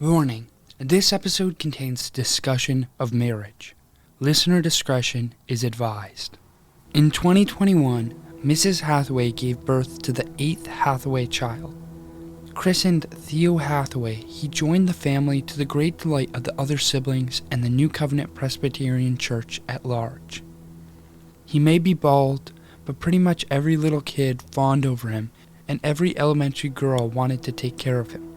Warning: this episode contains discussion of marriage. Listener discretion is advised. In 2021, Mrs. Hathaway gave birth to the 8th Hathaway child. Christened Theo Hathaway, he joined the family to the great delight of the other siblings and the New Covenant Presbyterian Church at large. He may be bald, but pretty much every little kid fawned over him, and every elementary girl wanted to take care of him.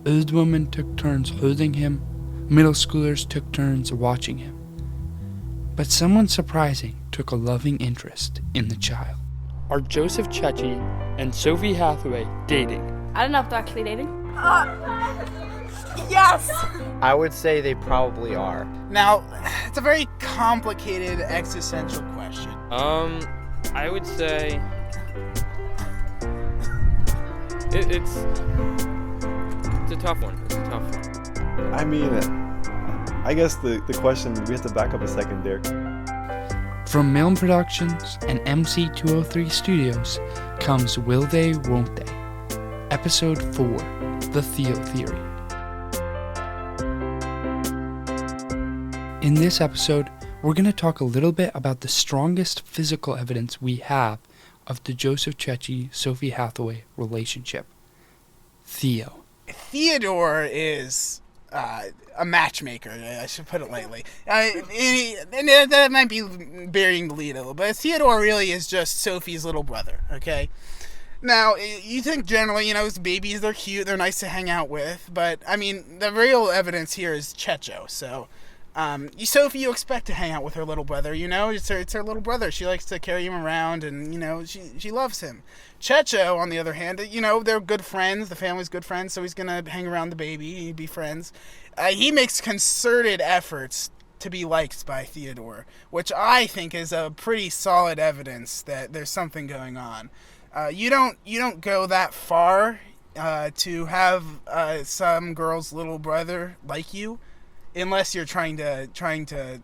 Old women took turns holding him, middle schoolers took turns watching him. But someone surprising took a loving interest in the child. Are Joseph Ceco and Sophie Hathaway dating? I don't know if they're actually dating. Yes! I would say they probably are. Now, it's a very complicated existential question. I would say it's a tough one. I mean, I guess the question, we have to back up a second there. From Milne Productions and MC203 Studios comes Will They, Won't They? Episode 4, The Theo Theory. In this episode, we're going to talk a little bit about the strongest physical evidence we have of the Joseph Ceco-Sophie Hathaway relationship. Theo. Theodore is a matchmaker, I should put it lightly. And that might be burying the lead a little, but Theodore really is just Sophie's little brother, okay? Now, you think generally, babies, they're cute, they're nice to hang out with, but, I mean, the real evidence here is Ceco, so... Sophie, you expect to hang out with her little brother, it's her little brother. She likes to carry him around and, she loves him. Ceco, on the other hand, they're good friends. The family's good friends, so he's going to hang around the baby, be friends. He makes concerted efforts to be liked by Theodore, which I think is a pretty solid evidence that there's something going on. You don't go that far, to have, some girl's little brother like you, unless you're trying to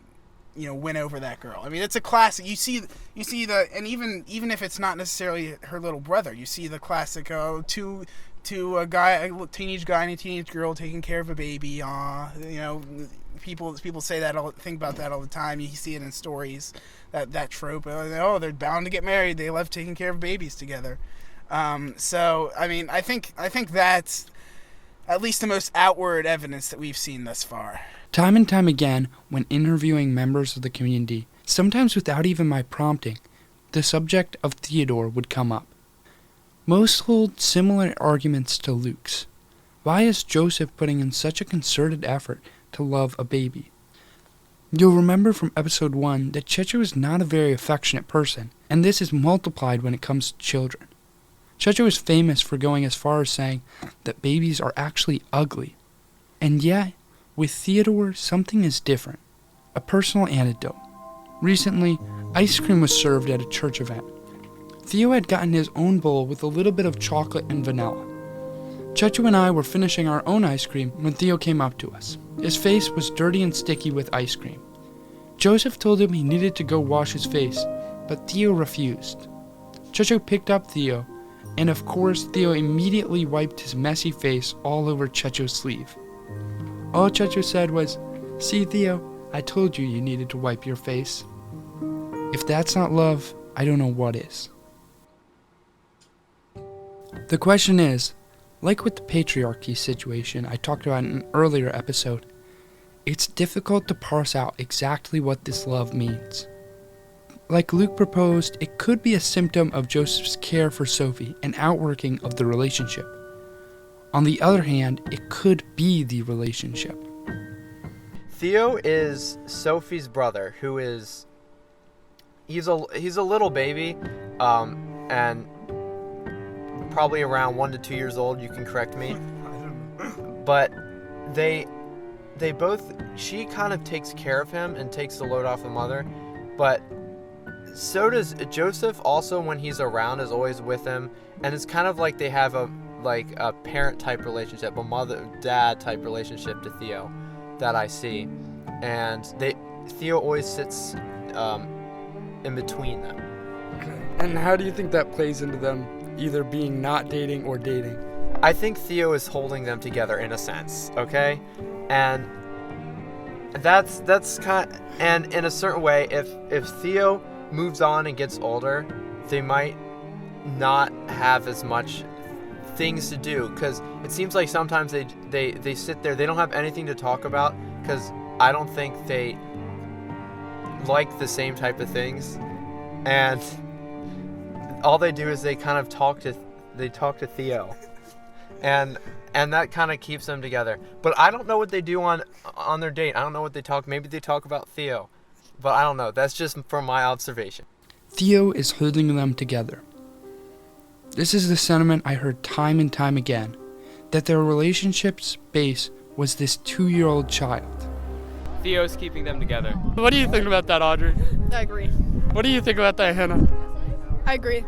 win over that girl. I mean, it's a classic. You see and even if it's not necessarily her little brother, you see the classic a teenage guy and a teenage girl taking care of a baby. People say that, think about that all the time. You see it in stories, that trope. Oh, they're bound to get married. They love taking care of babies together. So I mean, I think that's at least the most outward evidence that we've seen thus far. Time and time again, when interviewing members of the community, sometimes without even my prompting, the subject of Theodore would come up. Most hold similar arguments to Luke's. Why is Joseph putting in such a concerted effort to love a baby? You'll remember from episode 1 that Ceco is not a very affectionate person, and this is multiplied when it comes to children. Ceco is famous for going as far as saying that babies are actually ugly. And yet, with Theodore, something is different. A personal anecdote. Recently, ice cream was served at a church event. Theo had gotten his own bowl with a little bit of chocolate and vanilla. Ceco and I were finishing our own ice cream when Theo came up to us. His face was dirty and sticky with ice cream. Joseph told him he needed to go wash his face, but Theo refused. Ceco picked up Theo, and of course Theo immediately wiped his messy face all over Ceco's sleeve. All Ceco said was, "See, Theo, I told you needed to wipe your face." If that's not love, I don't know what is. The question is, like with the patriarchy situation I talked about in an earlier episode, it's difficult to parse out exactly what this love means. Like Luke proposed, it could be a symptom of Joseph's care for Sophie, an outworking of the relationship. On the other hand, it could be the relationship. Theo is Sophie's brother, who is... He's a little baby, and probably around 1 to 2 years old, you can correct me. But they both... She kind of takes care of him and takes the load off the mother, but so does Joseph. Also, when he's around, is always with him, and it's kind of like they have a parent type relationship, a mother-dad type relationship to Theo that I see, and Theo always sits in between them. And how do you think that plays into them either being not dating or dating? I think Theo is holding them together in a sense, okay? And that's kind of, and in a certain way, if Theo moves on and gets older, they might not have as much things to do, because it seems like sometimes they sit there, they don't have anything to talk about, because I don't think they like the same type of things, and all they do is they kind of talk to Theo, and that kind of keeps them together. But I don't know what they do on their date. I don't know what they talk. Maybe they talk about Theo, but I don't know. That's just from my observation. Theo is holding them together. This is the sentiment I heard time and time again, that their relationship's base was this 2-year-old child. Theo's keeping them together. What do you think about that, Audrey? I agree. What do you think about that, Hannah? I agree.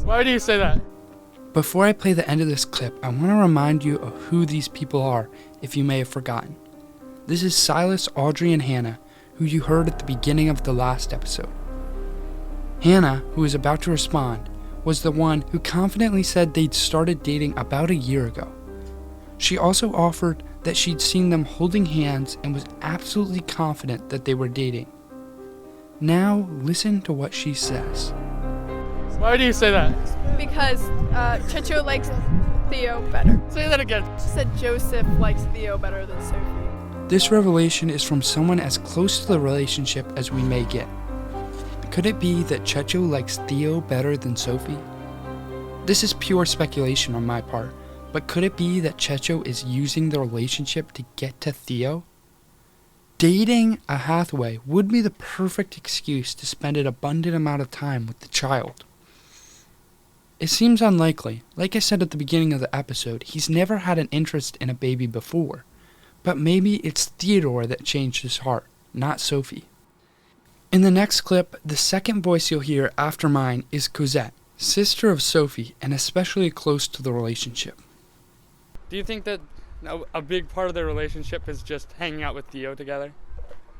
Why do you say that? Before I play the end of this clip, I want to remind you of who these people are, if you may have forgotten. This is Silas, Audrey, and Hannah, who you heard at the beginning of the last episode. Hannah, who is about to respond, was the one who confidently said they'd started dating about a year ago. She also offered that she'd seen them holding hands and was absolutely confident that they were dating. Now, listen to what she says. Why do you say that? Because Checho likes Theo better. Say that again. She said Joseph likes Theo better than Sophie. This revelation is from someone as close to the relationship as we may get. Could it be that Checho likes Theo better than Sophie? This is pure speculation on my part, but could it be that Checho is using the relationship to get to Theo? Dating a Hathaway would be the perfect excuse to spend an abundant amount of time with the child. It seems unlikely. Like I said at the beginning of the episode, he's never had an interest in a baby before. But maybe it's Theodore that changed his heart, not Sophie. In the next clip, the second voice you'll hear after mine is Cosette, sister of Sophie, and especially close to the relationship. Do you think that a big part of their relationship is just hanging out with Theo together?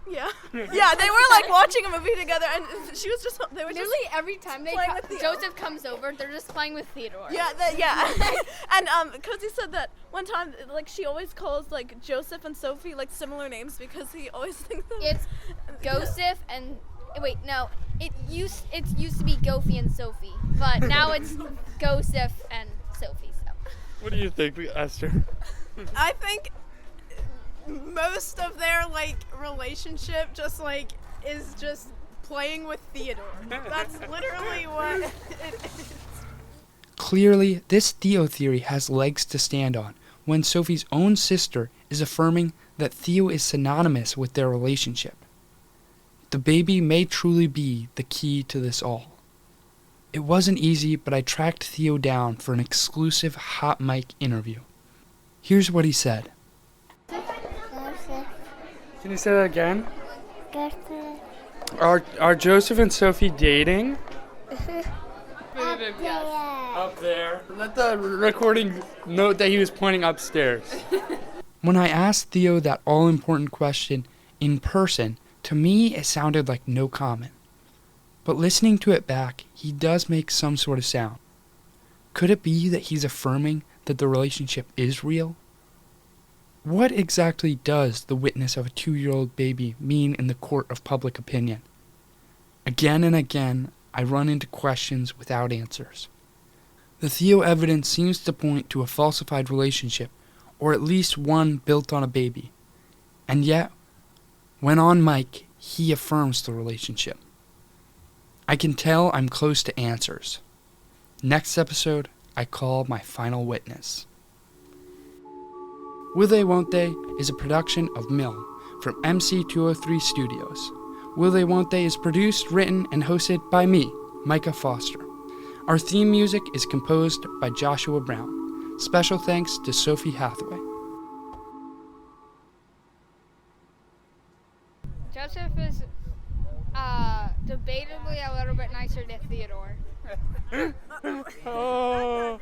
Yeah. Yeah, they were like watching a movie together, and she was just, they were just Literally every time playing with Theo. Joseph comes over, they're just playing with Theodore. Yeah, and Cozy said that one time, like, she always calls like Joseph and Sophie like similar names because he always thinks of It's Joseph and wait, no, it used to be Goofy and Sophie, but now it's Joseph and Sophie. So. What do you think, Esther? I think most of their like relationship just like is just playing with Theodore. That's literally what it is. Clearly, this Theo theory has legs to stand on when Sophie's own sister is affirming that Theo is synonymous with their relationship. The baby may truly be the key to this all. It wasn't easy, but I tracked Theo down for an exclusive hot mic interview. Here's what he said. Can you say that again? Are Joseph and Sophie dating? Up there. Let the recording note that he was pointing upstairs. When I asked Theo that all-important question in person, to me it sounded like no comment. But listening to it back, he does make some sort of sound. Could it be that he's affirming that the relationship is real? What exactly does the witness of a 2-year-old baby mean in the court of public opinion? Again and again, I run into questions without answers. The Theo evidence seems to point to a falsified relationship, or at least one built on a baby. And yet, when on mic, he affirms the relationship. I can tell I'm close to answers. Next episode, I call my final witness. Will They, Won't They is a production of Mill from MC203 Studios. Will They, Won't They is produced, written, and hosted by me, Micah Foster. Our theme music is composed by Joshua Brown. Special thanks to Sophie Hathaway. Joseph is debatably a little bit nicer to Theodore. Oh.